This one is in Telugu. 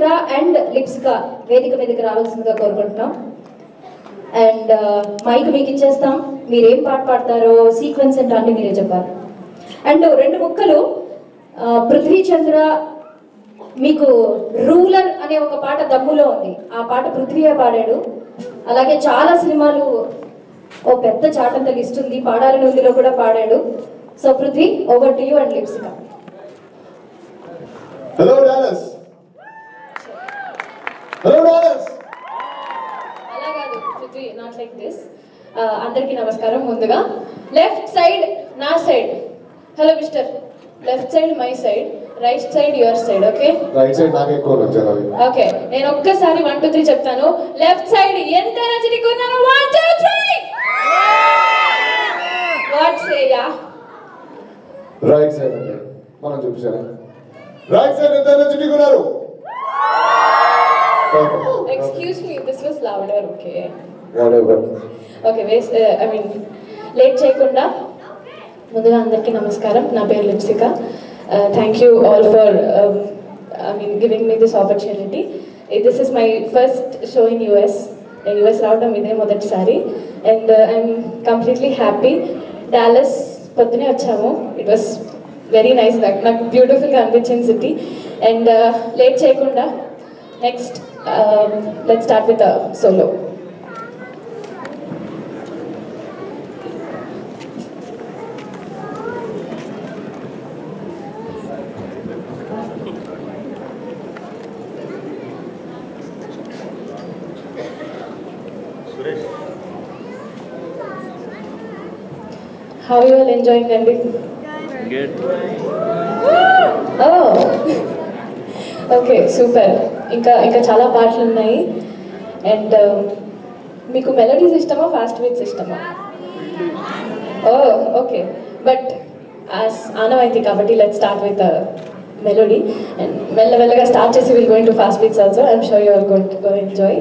చంద్ర అండ్ లిప్సికా వేదిక మీదకి రావాల్సిందిగా కోరుకుంటున్నాం. అండ్ మైక్ మీకు ఇచ్చేస్తాం. మీరేం పాట పాడతారో సీక్వెన్స్ అంటే అన్ని మీరే చెప్పాలి. అండ్ 2 ముక్కలు పృథ్వీ చంద్ర మీకు రూలర్ అనే ఒక పాట దమ్ములో ఉంది. ఆ పాట పృథ్వీయే పాడాడు. అలాగే చాలా సినిమాలు ఓ పెద్ద చాటంత లిస్ట్ ఉంది, పాడాలని ఉందిలో కూడా పాడాడు. So Prithvi, over to you and Lipsika. Hello Dallas. Hello Dallas. అలా కాదు పృథ్వీ, నాట్ లైక్ దిస్. అందరికీ నమస్కారం. ముందుగా లెఫ్ట్ సైడ్ నా side. Hello mister. Left side my side, right side your side. Okay, right side నాకు ఎక్కువ నచ్చాలి. ఓకే, నేను ఒక్కసారి 1 2 3 చెప్తాను. లెఫ్ట్ సైడ్ ఎంత ఎనర్జెటిక్ ఉన్నారో 1 2 3. What say yeah? Right side అంటే మనం చూపించాలి. రైట్ సైడ్ ఎంత ఎనర్జెటిక్ ఉన్నారు? Excuse me, this was louder. Okay whatever. Okay, I mean late చేయకుండా ముందుగా అందరికీ నమస్కారం. నా పేరు Lipsika. Thank you all for giving me this opportunity. This is my first show in US. నేను యూఎస్ రావడం ఇదే మొదటిసారి. And I'm completely happy. Dallas పొద్దునే వచ్చాము. It was very nice. నాకు బ్యూటిఫుల్గా అనిపించింది సిటీ. అండ్ లేట్ చేయకుండా next let's start with solo. How are you all enjoying Andy? Good. Oh, okay, super. ఇంకా చాలా పాటలు ఉన్నాయి. అండ్ మీకు మెలోడీస్ ఇష్టమా, ఫాస్ట్ బీట్స్ ఇష్టమా? ఓ ఓకే, బట్ ఆనవాయితీ కాబట్టి let's start with melody. And మెల్లమెల్లగా స్టార్ట్ చేసి will going to fast beats also. I'm sure you are going to enjoy.